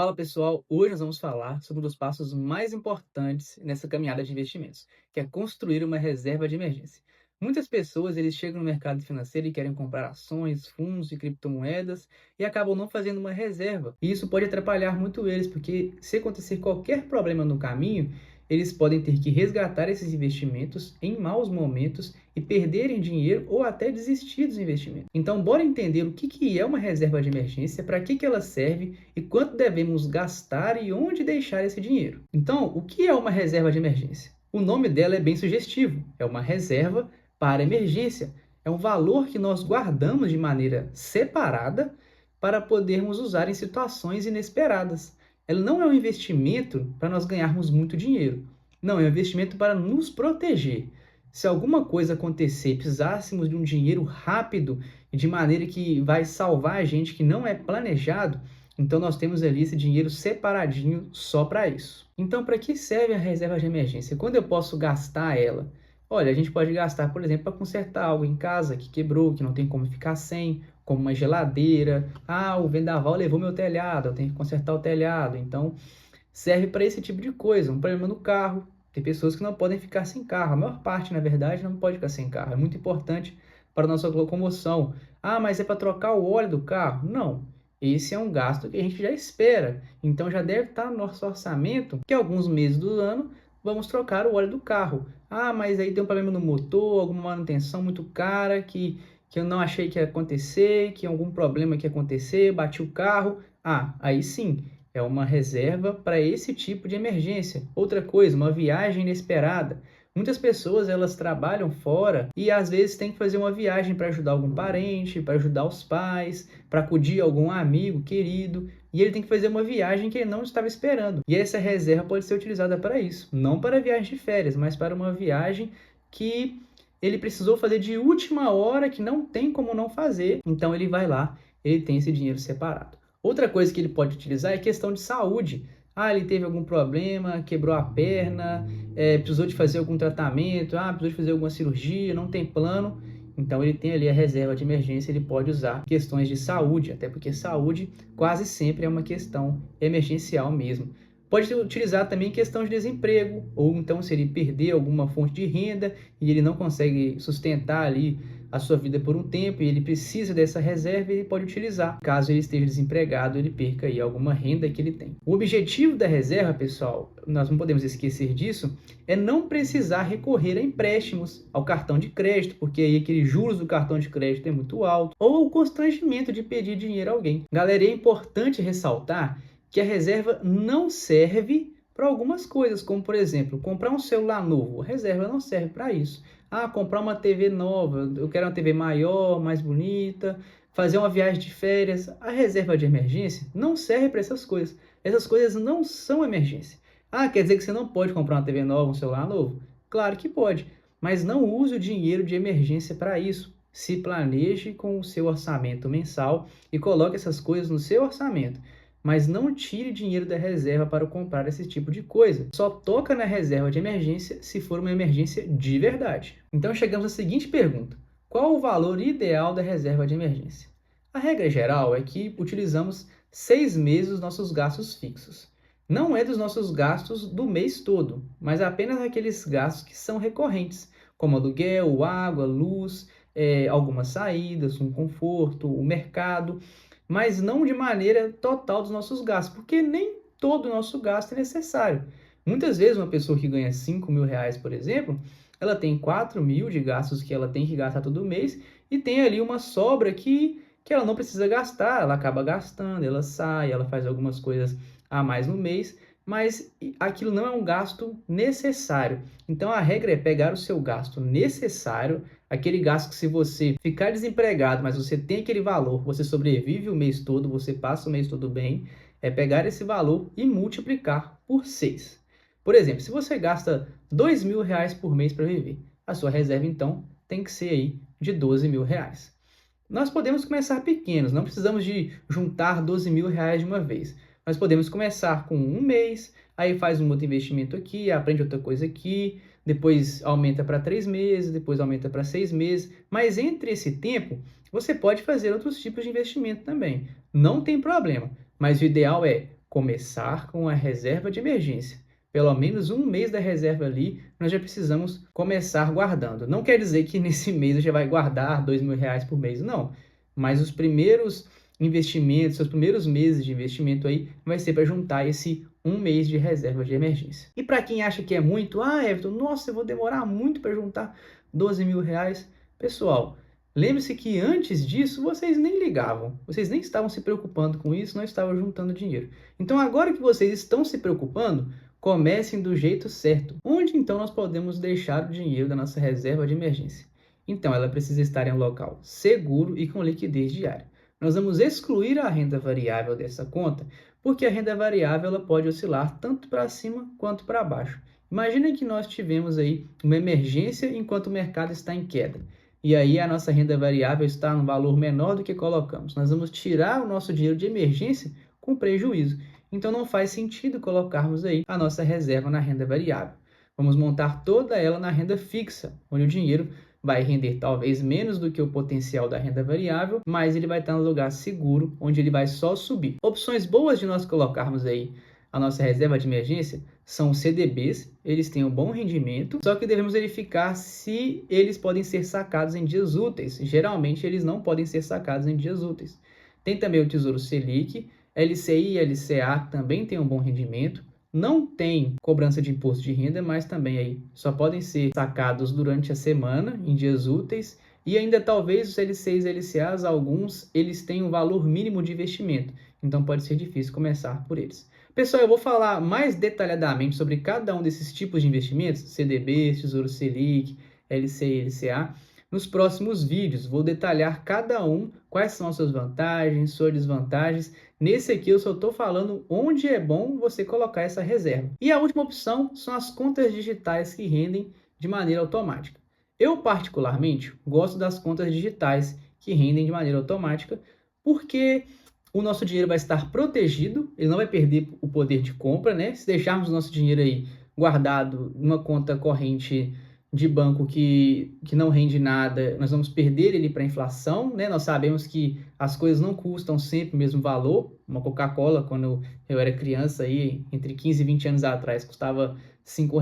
Fala pessoal, hoje nós vamos falar sobre um dos passos mais importantes nessa caminhada de investimentos, que é construir uma reserva de emergência. Muitas pessoas eles chegam no mercado financeiro e querem comprar ações, fundos e criptomoedas e acabam não fazendo uma reserva. E isso pode atrapalhar muito eles, porque se acontecer qualquer problema no caminho, eles podem ter que resgatar esses investimentos em maus momentos e perderem dinheiro ou até desistir dos investimentos. Então, bora entender o que é uma reserva de emergência, para que ela serve e quanto devemos gastar e onde deixar esse dinheiro. Então, o que é uma reserva de emergência? O nome dela é bem sugestivo, é uma reserva para emergência. É um valor que nós guardamos de maneira separada para podermos usar em situações inesperadas. Ela não é um investimento para nós ganharmos muito dinheiro. Não, é um investimento para nos proteger. Se alguma coisa acontecer, precisássemos de um dinheiro rápido e de maneira que vai salvar a gente, que não é planejado, então nós temos ali esse dinheiro separadinho só para isso. Então, para que serve a reserva de emergência? Quando eu posso gastar ela? Olha, a gente pode gastar, por exemplo, para consertar algo em casa que quebrou, que não tem como ficar sem, como uma geladeira. Ah, o vendaval levou meu telhado, eu tenho que consertar o telhado. Então, serve para esse tipo de coisa. Um problema no carro. Tem pessoas que não podem ficar sem carro. A maior parte, na verdade, não pode ficar sem carro. É muito importante para a nossa locomoção. Ah, mas é para trocar o óleo do carro? Não. Esse é um gasto que a gente já espera. Então, já deve estar no nosso orçamento que alguns meses do ano vamos trocar o óleo do carro. Ah, mas aí tem um problema no motor, alguma manutenção muito cara que eu não achei que ia acontecer, que algum problema que ia acontecer, bati o carro. Ah, aí sim, é uma reserva para esse tipo de emergência. Outra coisa, uma viagem inesperada. Muitas pessoas elas trabalham fora e às vezes tem que fazer uma viagem para ajudar algum parente, para ajudar os pais, para acudir algum amigo querido, e ele tem que fazer uma viagem que ele não estava esperando. E essa reserva pode ser utilizada para isso, não para viagem de férias, mas para uma viagem que ele precisou fazer de última hora, que não tem como não fazer. Então ele vai lá, ele tem esse dinheiro separado. Outra coisa que ele pode utilizar é questão de saúde. Ah, ele teve algum problema, quebrou a perna, precisou de fazer algum tratamento, precisou de fazer alguma cirurgia, não tem plano. Então ele tem ali a reserva de emergência, ele pode usar questões de saúde, até porque saúde quase sempre é uma questão emergencial mesmo. Pode utilizar também questão de desemprego, ou então se ele perder alguma fonte de renda e ele não consegue sustentar ali a sua vida por um tempo e ele precisa dessa reserva, ele pode utilizar. Caso ele esteja desempregado, ele perca aí alguma renda que ele tem. O objetivo da reserva, pessoal, nós não podemos esquecer disso, é não precisar recorrer a empréstimos, ao cartão de crédito, porque aí aqueles juros do cartão de crédito é muito alto, ou o constrangimento de pedir dinheiro a alguém. Galera, é importante ressaltar que a reserva não serve para algumas coisas, como por exemplo, comprar um celular novo. A reserva não serve para isso. Ah, comprar uma TV nova, eu quero uma TV maior, mais bonita, fazer uma viagem de férias. A reserva de emergência não serve para essas coisas. Essas coisas não são emergência. Ah, quer dizer que você não pode comprar uma TV nova, um celular novo? Claro que pode, mas não use o dinheiro de emergência para isso. Se planeje com o seu orçamento mensal e coloque essas coisas no seu orçamento. Mas não tire dinheiro da reserva para comprar esse tipo de coisa. Só toca na reserva de emergência se for uma emergência de verdade. Então chegamos à seguinte pergunta: qual o valor ideal da reserva de emergência? A regra geral é que utilizamos 6 meses dos nossos gastos fixos. Não é dos nossos gastos do mês todo, mas apenas aqueles gastos que são recorrentes, como aluguel, água, luz, algumas saídas, um conforto, o mercado, mas não de maneira total dos nossos gastos, porque nem todo o nosso gasto é necessário. Muitas vezes uma pessoa que ganha 5 mil reais, por exemplo, ela tem 4 mil de gastos que ela tem que gastar todo mês e tem ali uma sobra que ela não precisa gastar, ela acaba gastando, ela sai, ela faz algumas coisas a mais no mês, mas aquilo não é um gasto necessário. Então a regra é pegar o seu gasto necessário, aquele gasto que se você ficar desempregado, mas você tem aquele valor, você sobrevive o mês todo, você passa o mês todo bem, é pegar esse valor e multiplicar por 6. Por exemplo, se você gasta 2 mil reais por mês para viver, a sua reserva então tem que ser aí de 12 mil reais. Nós podemos começar pequenos, não precisamos de juntar 12 mil reais de uma vez. Nós podemos começar com um mês, aí faz um outro investimento aqui, aprende outra coisa aqui, depois aumenta para 3 meses, depois aumenta para 6 meses. Mas entre esse tempo, você pode fazer outros tipos de investimento também. Não tem problema, mas o ideal é começar com a reserva de emergência. Pelo menos um mês da reserva ali, nós já precisamos começar guardando. Não quer dizer que nesse mês você já vai guardar R$ 2.000 por mês, não. Mas os primeiros investimentos, os primeiros meses de investimento aí, vai ser para juntar esse um mês de reserva de emergência. E para quem acha que é muito, Everton, nossa, eu vou demorar muito para juntar R$ 12.000. Pessoal, lembre-se que antes disso vocês nem ligavam, vocês nem estavam se preocupando com isso, não estavam juntando dinheiro. Então agora que vocês estão se preocupando, comecem do jeito certo. Onde então nós podemos deixar o dinheiro da nossa reserva de emergência? Então ela precisa estar em um local seguro e com liquidez diária. Nós vamos excluir a renda variável dessa conta, porque a renda variável ela pode oscilar tanto para cima quanto para baixo. Imaginem que nós tivemos aí uma emergência enquanto o mercado está em queda. E aí a nossa renda variável está num valor menor do que colocamos. Nós vamos tirar o nosso dinheiro de emergência com prejuízo. Então não faz sentido colocarmos aí a nossa reserva na renda variável. Vamos montar toda ela na renda fixa, onde o dinheiro vai render talvez menos do que o potencial da renda variável, mas ele vai estar no lugar seguro, onde ele vai só subir. Opções boas de nós colocarmos aí a nossa reserva de emergência são os CDBs, eles têm um bom rendimento, só que devemos verificar se eles podem ser sacados em dias úteis. Geralmente eles não podem ser sacados em dias úteis. Tem também o Tesouro Selic, LCI e LCA também tem um bom rendimento. Não tem cobrança de imposto de renda, mas também aí só podem ser sacados durante a semana, em dias úteis. E ainda talvez os LCIs e LCAs, alguns, eles têm um valor mínimo de investimento. Então pode ser difícil começar por eles. Pessoal, eu vou falar mais detalhadamente sobre cada um desses tipos de investimentos, CDBs, Tesouro Selic, LCI e LCA, nos próximos vídeos. Vou detalhar cada um, quais são as suas vantagens, suas desvantagens. Nesse aqui eu só estou falando onde é bom você colocar essa reserva. E a última opção são as contas digitais que rendem de maneira automática. Eu particularmente gosto das contas digitais que rendem de maneira automática, porque o nosso dinheiro vai estar protegido, ele não vai perder o poder de compra, né? Se deixarmos o nosso dinheiro aí guardado numa conta corrente de banco que não rende nada, nós vamos perder ele para a inflação, né? Nós sabemos que as coisas não custam sempre o mesmo valor. Uma Coca-Cola, quando eu era criança, aí, entre 15 e 20 anos atrás, custava R$ 5.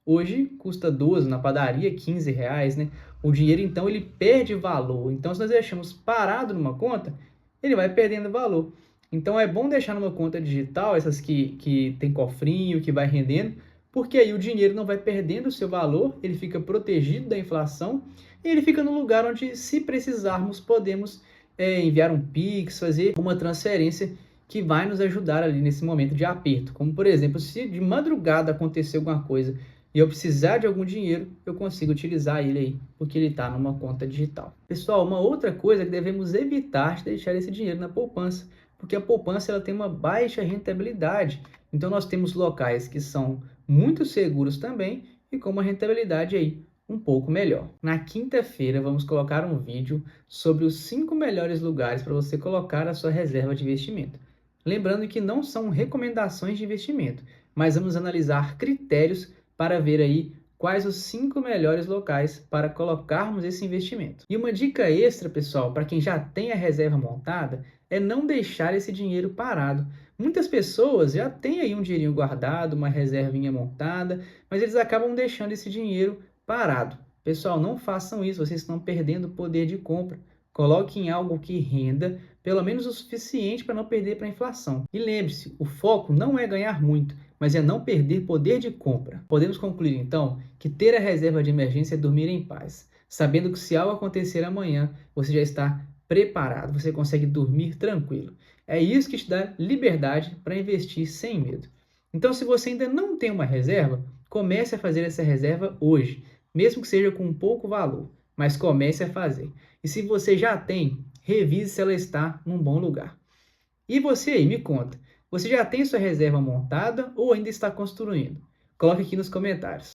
Hoje custa 12 na padaria, R$ 15, né? O dinheiro, então, ele perde valor. Então, se nós deixamos parado numa conta, ele vai perdendo valor. Então, é bom deixar numa conta digital, essas que tem cofrinho, que vai rendendo, porque aí o dinheiro não vai perdendo o seu valor, ele fica protegido da inflação e ele fica no lugar onde, se precisarmos, podemos enviar um Pix, fazer uma transferência que vai nos ajudar ali nesse momento de aperto. Como, por exemplo, se de madrugada acontecer alguma coisa e eu precisar de algum dinheiro, eu consigo utilizar ele aí, porque ele está numa conta digital. Pessoal, uma outra coisa que devemos evitar de deixar esse dinheiro na poupança, porque a poupança ela tem uma baixa rentabilidade. Então nós temos locais que são muito seguros também e com uma rentabilidade aí um pouco melhor. Na quinta-feira vamos colocar um vídeo sobre os 5 melhores lugares para você colocar a sua reserva de investimento. Lembrando que não são recomendações de investimento, mas vamos analisar critérios para ver aí quais os 5 melhores locais para colocarmos esse investimento. E uma dica extra, pessoal, para quem já tem a reserva montada, é não deixar esse dinheiro parado. Muitas pessoas já têm aí um dinheirinho guardado, uma reservinha montada, mas eles acabam deixando esse dinheiro parado. Pessoal, não façam isso, vocês estão perdendo o poder de compra. Coloque em algo que renda, pelo menos o suficiente para não perder para a inflação. E lembre-se, o foco não é ganhar muito, mas é não perder poder de compra. Podemos concluir, então, que ter a reserva de emergência é dormir em paz, sabendo que se algo acontecer amanhã, você já está preparado, você consegue dormir tranquilo. É isso que te dá liberdade para investir sem medo. Então, se você ainda não tem uma reserva, comece a fazer essa reserva hoje, mesmo que seja com pouco valor, mas comece a fazer. E se você já tem, revise se ela está num bom lugar. E você aí, me conta, você já tem sua reserva montada ou ainda está construindo? Coloque aqui nos comentários.